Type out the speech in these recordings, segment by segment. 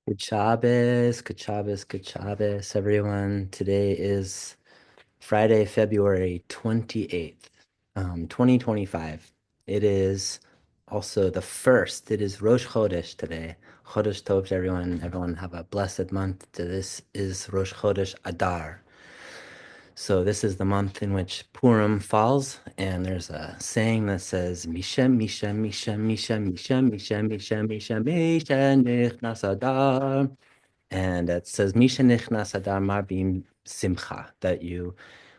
Good Shabbos, good Shabbos, good Shabbos, everyone. Today is Friday, February 28th, 2025. It is also the first. It is Rosh Chodesh today. Chodesh Tov to everyone. Everyone have a blessed month. This is Rosh Chodesh Adar. So this is the month in which Purim falls, and there's a saying that says, Mishem, Mishem, Mishem, Mishem, Mishem, Mishem, Mishem, Mishem, Mishem, Nichnas Adar. And it says, Misha nichnas Adar marbim simcha, that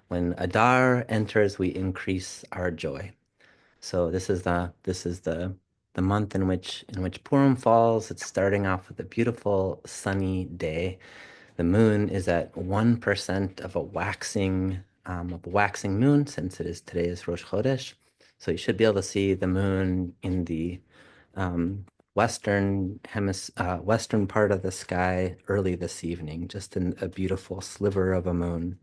when Adar enters, we increase our joy. So this is the month in which Purim falls. It's starting off with a beautiful sunny day. The moon is at 1% of a waxing moon, since today is Rosh Chodesh. So you should be able to see the moon in the western part of the sky early this evening, just in a beautiful sliver of a moon.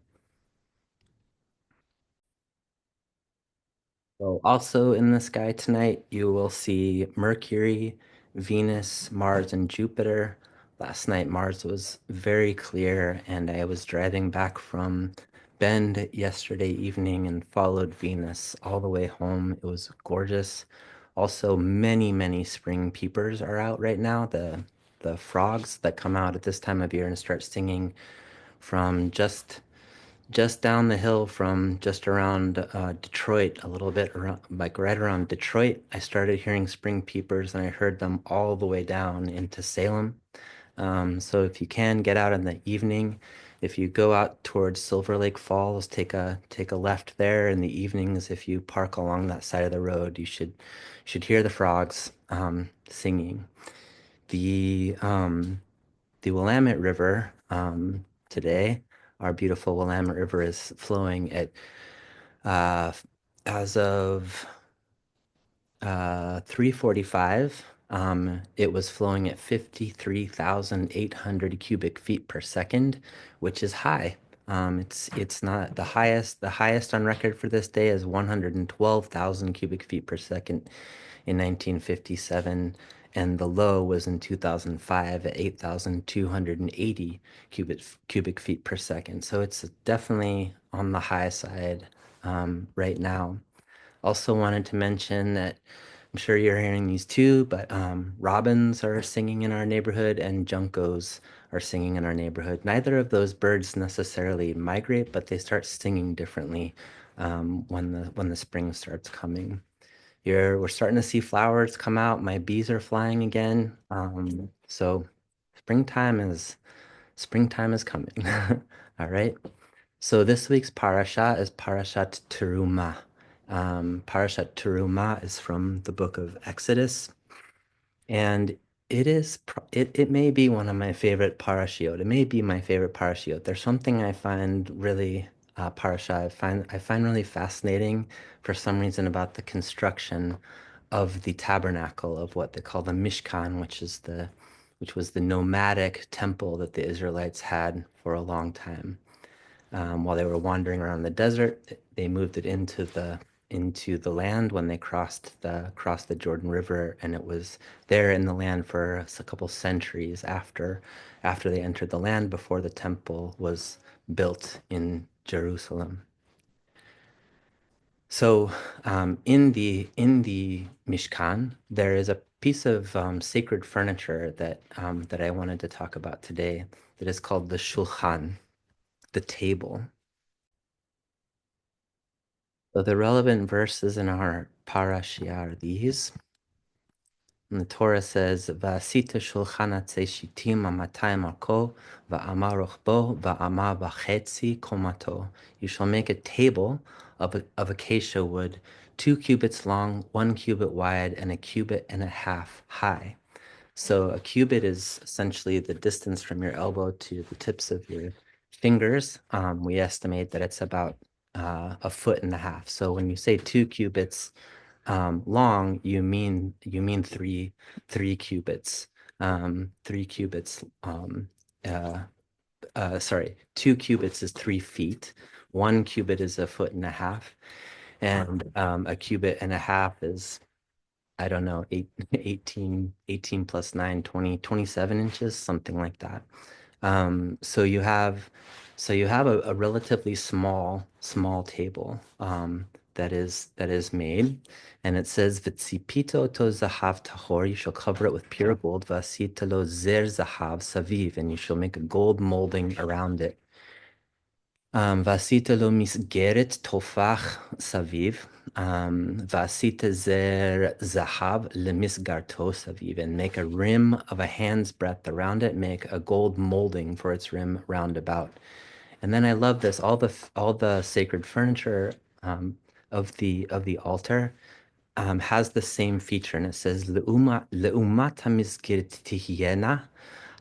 So also in the sky tonight, you will see Mercury, Venus, Mars, and Jupiter. Last night, Mars was very clear, and I was driving back from Bend yesterday evening and followed Venus all the way home. It was gorgeous. Also, many, many spring peepers are out right now. The frogs that come out at this time of year and start singing from just down the hill from just around Detroit, a little bit around, like right around Detroit. I started hearing spring peepers, and I heard them all the way down into Salem. So if you can get out in the evening, if you go out towards Silver Lake Falls, take a left there in the evenings. If you park along that side of the road, you should hear the frogs singing. The Willamette River today, our beautiful Willamette River is flowing at uh, as of 3:45. It was flowing at 53,800 cubic feet per second, which is high. It's not the highest. The highest on record for this day is 112,000 cubic feet per second in 1957, and the low was in 2005 at 8,280 cubic feet per second. So it's definitely on the high side right now. Also wanted to mention that I'm sure you're hearing these too, but robins are singing in our neighborhood and juncos are singing in our neighborhood. Neither of those birds necessarily migrate, but they start singing differently when the spring starts coming. We're starting to see flowers come out. My bees are flying again. So springtime is coming. All right. So this week's parasha is Parashat Terumah. Parashat Terumah is from the book of Exodus, and it may be one of my favorite parashiot. It may be my favorite parashiot. There's something I find really I find really fascinating for some reason about the construction of the tabernacle, of what they call the Mishkan, which was the nomadic temple that the Israelites had for a long time. While they were wandering around the desert, they moved it into the land when they crossed the Jordan River, and it was there in the land for a couple centuries after they entered the land, before the temple was built in Jerusalem. So in the Mishkan, there is a piece of sacred furniture that I wanted to talk about today, that is called the shulchan, the table. So the relevant verses in our parashia are these. And the Torah says, "Va'asita shulchan atzei shitim amatayim arko, va'amar rochbo, va'amar v'chetzi komato." You shall make a table of acacia wood, 2 cubits long, 1 cubit wide, and a cubit and a half high. So a cubit is essentially the distance from your elbow to the tips of your fingers. We estimate that it's about a foot and a half. So when you say 2 cubits long, you mean three cubits. 3 cubits. Uh, sorry, 2 cubits is 3 feet. 1 cubit is a foot and a half, and a cubit and a half is I don't know, 18 plus 9, 20, 27 inches, something like that. So you have a relatively small table that is made, and it says V'tzipito to zahav tahor, you shall cover it with pure gold, v'asita lo zer zahav saviv, and you shall make a gold molding around it. ועשית לו מסגרת תופח סביב, ועשית זר זהב למסגרתו סביב, and make a rim of a hand's breadth around it, make a gold molding for its rim round about. And then I love this, all the sacred furniture of the altar has the same feature, and it says Le'umat hamizkir tihyena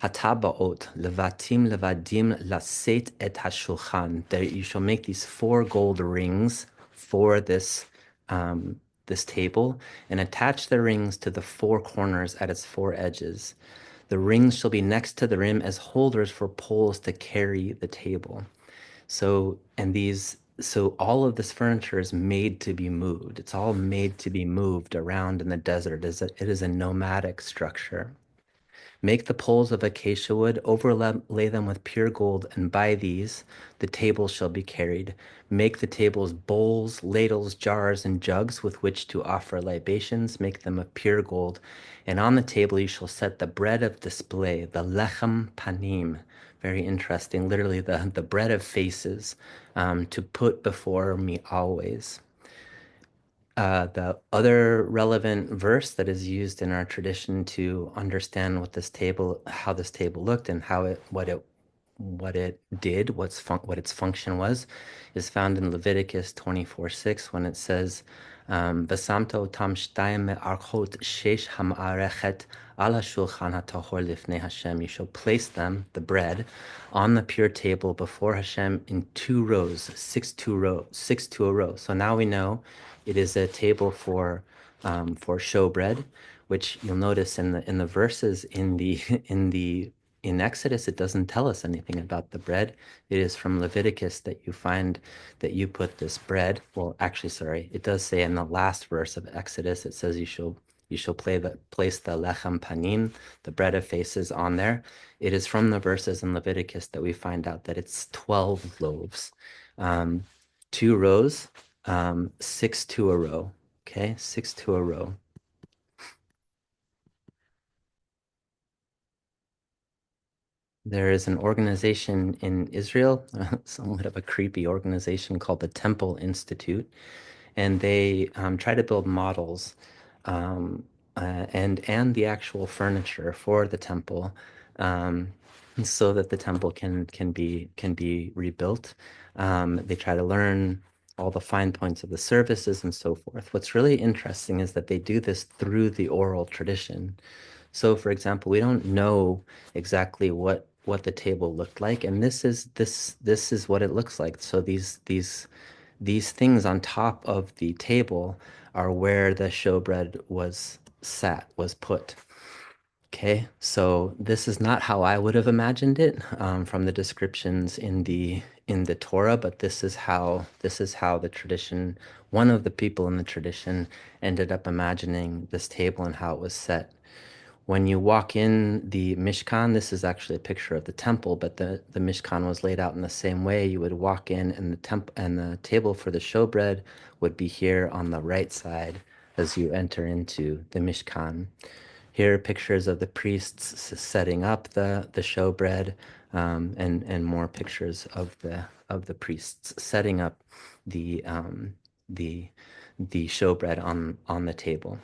hatabaot levatim levadim laset et hashulchan. There you shall make these four gold rings for this table, and attach the rings to the four corners at its four edges. The rings shall be next to the rim as holders for poles to carry the table. So all of this furniture is made to be moved. It's all made to be moved around in the desert. It is a nomadic structure. Make the poles of acacia wood, overlay them with pure gold, and by these the tables shall be carried. Make the tables bowls, ladles, jars, and jugs with which to offer libations. Make them of pure gold. And on the table you shall set the bread of display, the lechem panim. Very interesting, literally the bread of faces, to put before me always. The other relevant verse that is used in our tradition to understand how this table looked, and what it did, what its function was, is found in Leviticus 24:6 when it says, "V'samto tam shtayim me'archot shesh hama'arechet ala shulchan hatahor lifnei Hashem." You shall place them, the bread, on the pure table before Hashem in two rows, six to a row. So now we know it is a table for showbread, which you'll notice in the verses in Exodus, it doesn't tell us anything about the bread. It is from Leviticus that you find that you put this bread. Well, actually, sorry, it does say in the last verse of Exodus, it says you shall place the lechem panim, the bread of faces, on there. It is from the verses in Leviticus that we find out that it's 12 loaves, um, two rows, six to a row. Okay, six to a row. There is an organization in Israel, somewhat of a creepy organization called the Temple Institute, and they try to build models um, and the actual furniture for the temple, um, so that the temple can be rebuilt. They try to learn all the fine points of the services and so forth. What's really interesting is that they do this through the oral tradition. So, for example, we don't know exactly what the table looked like, and this is what it looks like. So these things on top of the table are where the showbread was put. Okay, so this is not how I would have imagined it from the descriptions in the Torah, but this is how the tradition, one of the people in the tradition, ended up imagining this table and how it was set. When you walk in the Mishkan, this is actually a picture of the temple, but the Mishkan was laid out in the same way. You would walk in, and the table for the showbread would be here on the right side as you enter into the Mishkan. Here are pictures of the priests setting up the showbread, and more pictures of the priests setting up the the the showbread on the table.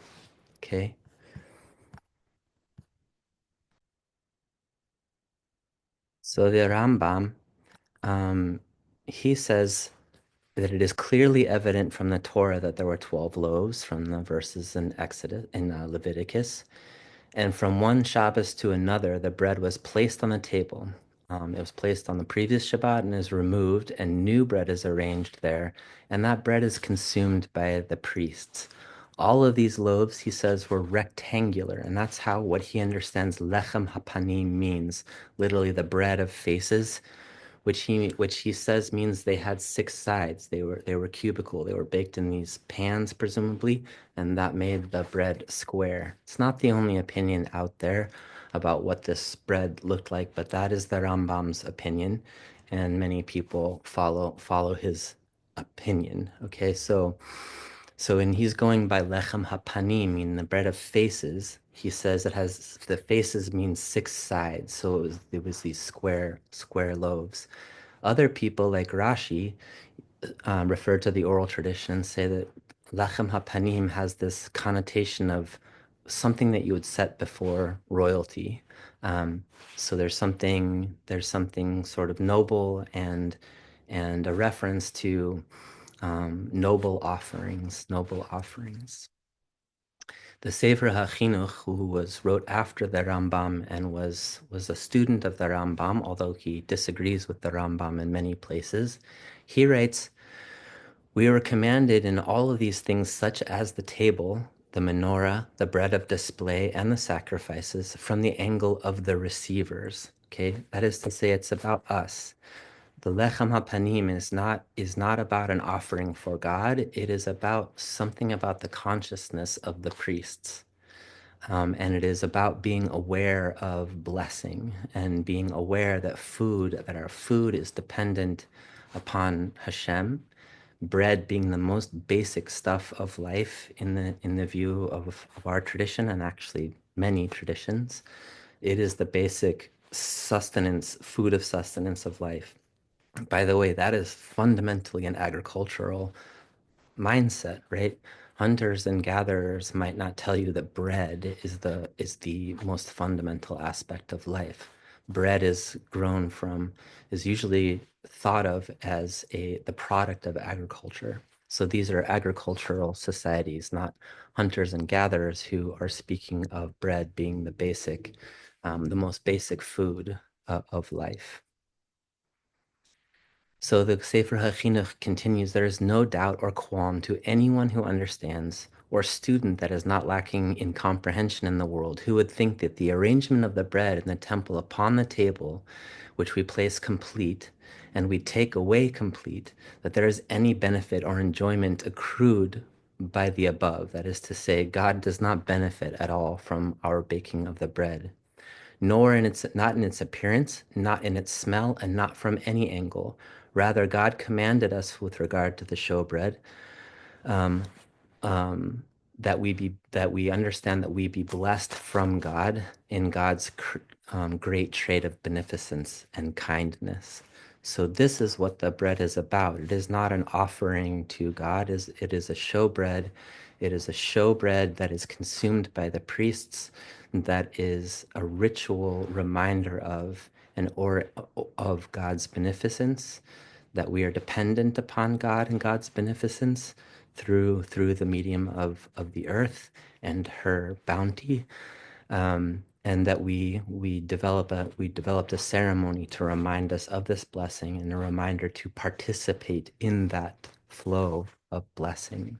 Okay. So the Rambam, um, he says that it is clearly evident from the Torah that there were 12 loaves from the verses in Exodus in Leviticus, and from one Shabbos to another, the bread was placed on the table. It was placed on the previous Shabbat and is removed, and new bread is arranged there, and that bread is consumed by the priests. All of these loaves, he says, were rectangular, and that's what he understands lechem hapanim means, literally the bread of faces, which he says means they had six sides. They were cubical. They were baked in these pans, presumably, and that made the bread square. It's not the only opinion out there about what this bread looked like, but that is the Rambam's opinion, and many people follow his opinion. Okay, so when he's going by lechem hapanim, meaning the bread of faces, he says it has the faces means six sides. So it was these square loaves. Other people like Rashi refer to the oral tradition and say that lechem hapanim has this connotation of something that you would set before royalty. So there's something sort of noble and a reference to noble offerings, noble offerings. The Sefer HaChinuch, who was wrote after the Rambam and was a student of the Rambam, although he disagrees with the Rambam in many places, he writes, "We were commanded in all of these things, such as the table, the menorah, the bread of display, and the sacrifices, from the angle of the receivers." Okay, that is to say, it's about us. The lechem hapanim is not about an offering for God. It is about something about the consciousness of the priests. And it is about being aware of blessing and being aware that our food is dependent upon Hashem. Bread being the most basic stuff of life in the view of our tradition and actually many traditions. It is the basic sustenance, food of sustenance of life. By the way, that is fundamentally an agricultural mindset, right? Hunters and gatherers might not tell you that bread is the most fundamental aspect of life. Bread is usually thought of as the product of agriculture. So these are agricultural societies, not hunters and gatherers who are speaking of bread being the most basic food of life. So the Sefer HaChinuch continues, there is no doubt or qualm to anyone who understands, or student that is not lacking in comprehension in the world, who would think that the arrangement of the bread in the temple upon the table, which we place complete, and we take away complete, that there is any benefit or enjoyment accrued by the above. That is to say, God does not benefit at all from our baking of the bread, nor not in its appearance, not in its smell, and not from any angle. Rather, God commanded us with regard to the showbread, um, um, that we understand that we be blessed from God in God's great trait of beneficence and kindness. So this is what the bread is about. It is not an offering to God. It is a showbread. It is a showbread that is consumed by the priests. That is a ritual reminder of God's beneficence, that we are dependent upon God and God's beneficence through the medium of the earth and her bounty, and that we developed a ceremony to remind us of this blessing and a reminder to participate in that flow of blessing.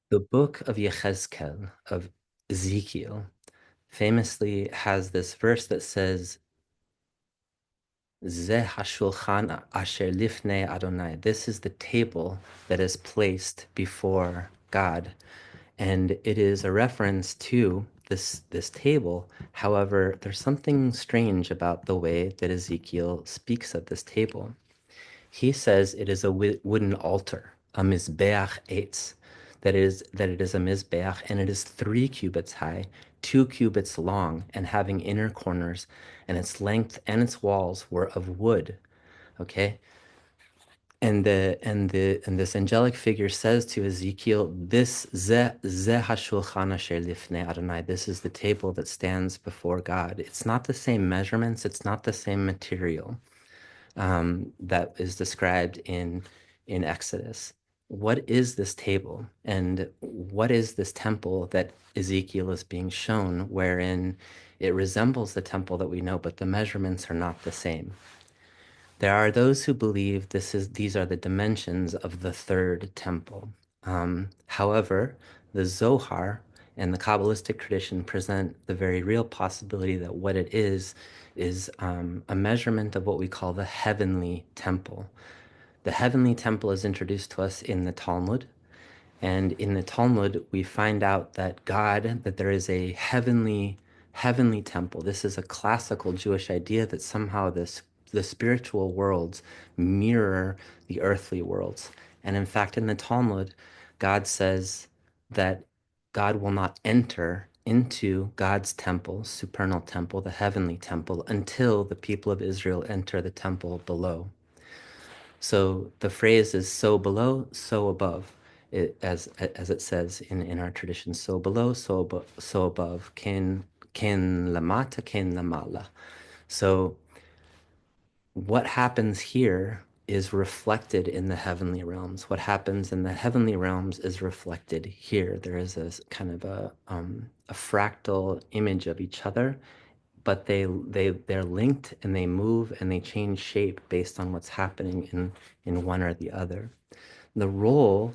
The book of Yechezkel, of Ezekiel, famously has this verse that says, Zeh hashulchan asher lifnei Adonai. This is the table that is placed before God. And it is a reference to this table. However, there's something strange about the way that Ezekiel speaks of this table. He says it is a wooden altar, a mizbeach eitz, that it is a mizbeach, and it is 3 cubits high, 2 cubits long, and having inner corners, and its length and its walls were of wood. Okay, and this angelic figure says to Ezekiel, "This ze hashulchan asher lifnei Adonai. This is the table that stands before God. It's not the same measurements. It's not the same material that is described in Exodus. What is this table, and what is this temple that Ezekiel is being shown, wherein it resembles the temple that we know, but the measurements are not the same? There are those who believe these are the dimensions of the third temple. However, the Zohar And the Kabbalistic tradition present the very real possibility that what it is a measurement of what we call the heavenly temple. The heavenly temple is introduced to us in the Talmud, and in the Talmud, we find out that there is a heavenly temple. This is a classical Jewish idea that somehow the spiritual worlds mirror the earthly worlds. And in fact, in the Talmud, God says that God will not enter into God's temple, supernal temple, the heavenly temple, until the people of Israel enter the temple below. So the phrase is so below, so above, as it says in our tradition. So below, so above. Ken lamata, ken lamala. So what happens here is reflected in the heavenly realms. What happens in the heavenly realms is reflected here. There is a kind of a fractal image of each other, but they're linked and they move and they change shape based on what's happening in one or the other. The role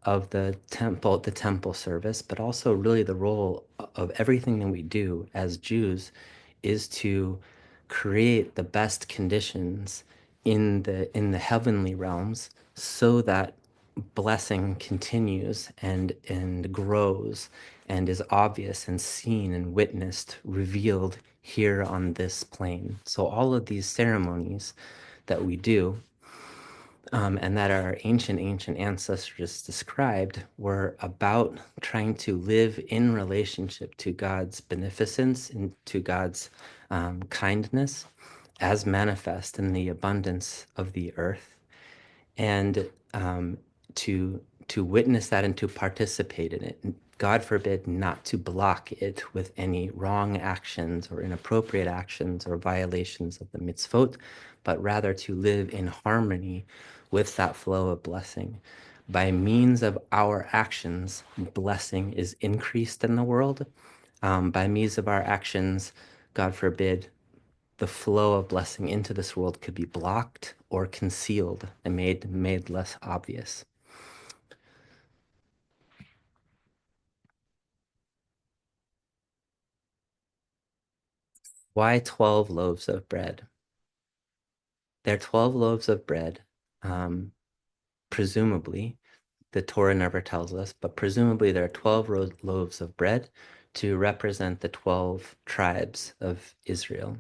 of the temple service, but also really the role of everything that we do as Jews is to create the best conditions in the heavenly realms so that blessing continues and grows and is obvious and seen and witnessed, revealed here on this plane. So all of these ceremonies that we do and that our ancient ancestors described were about trying to live in relationship to God's beneficence and to God's kindness as manifest in the abundance of the earth, and to witness that and to participate in it. God forbid not to block it with any wrong actions or inappropriate actions or violations of the mitzvot, but rather to live in harmony with that flow of blessing. By means of our actions, blessing is increased in the world. By means of our actions, God forbid, the flow of blessing into this world could be blocked or concealed and made less obvious. Why 12 loaves of bread? They're 12 loaves of bread. Um, Presumably, the Torah never tells us, but presumably there are 12 loaves of bread to represent the 12 tribes of Israel.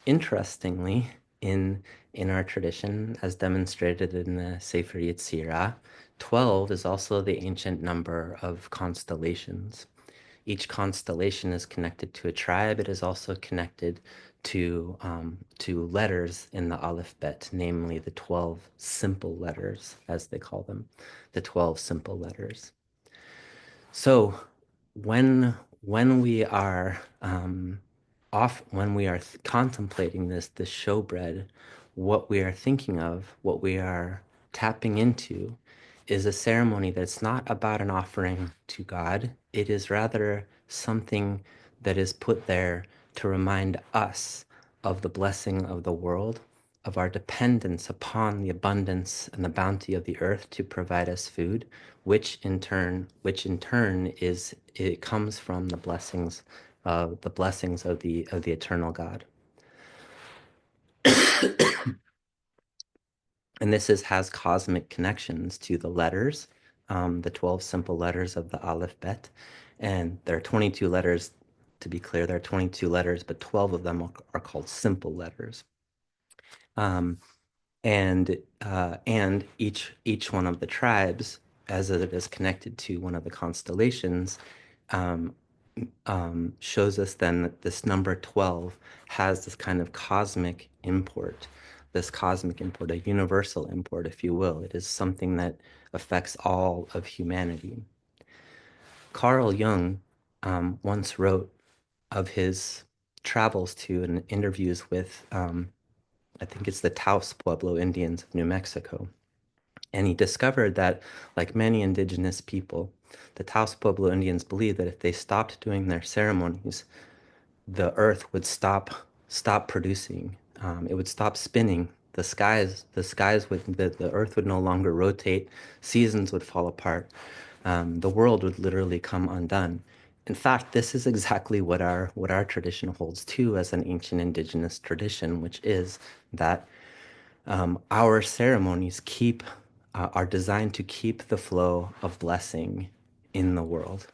Interestingly, in our tradition, as demonstrated in the Sefer Yetzirah, 12 is also the ancient number of constellations. Each constellation is connected to a tribe. It is also connected to letters in the alphabet, namely the 12 simple letters, as they call them, the 12 simple letters. So when we are when we are contemplating this showbread, what we are thinking of, what we are tapping into, is a ceremony that's not about an offering to God. It is rather something that is put there to remind us of the blessing of the world, of our dependence upon the abundance and the bounty of the earth to provide us food, which in turn is it comes from the blessings of the eternal God. And has cosmic connections to the letters, the 12 simple letters of the alphabet. And there are 22 letters, to be clear, there are 22 letters, but 12 of them are called simple letters. Um, and each one of the tribes, as it is connected to one of the constellations, um, shows us then that this number 12 has this kind of cosmic import, a universal import, if you will. It is something that affects all of humanity. Carl Jung once wrote of his travels to and interviews with, I think it's the Taos Pueblo Indians of New Mexico. And he discovered that, like many indigenous people, the Taos Pueblo Indians believed that if they stopped doing their ceremonies, the earth would stop producing. It would stop spinning. The earth would no longer rotate. Seasons would fall apart. The world would literally come undone. In fact, this is exactly what our tradition holds too as an ancient indigenous tradition, which is that our ceremonies are designed to keep the flow of blessing in the world.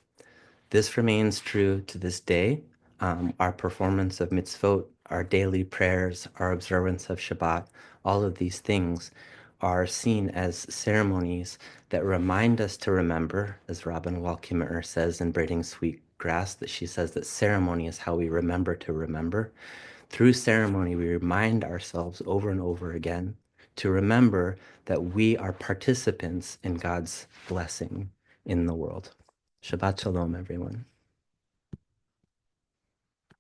This remains true to this day. Our performance of mitzvot, our daily prayers, our observance of Shabbat, all of these things are seen as ceremonies that remind us to remember, as Rabban Walkimer says in Braiding Sweet Grass, that she says that ceremony is how we remember to remember. Through ceremony, we remind ourselves over and over again to remember that we are participants in God's blessing in the world. Shabbat Shalom, everyone.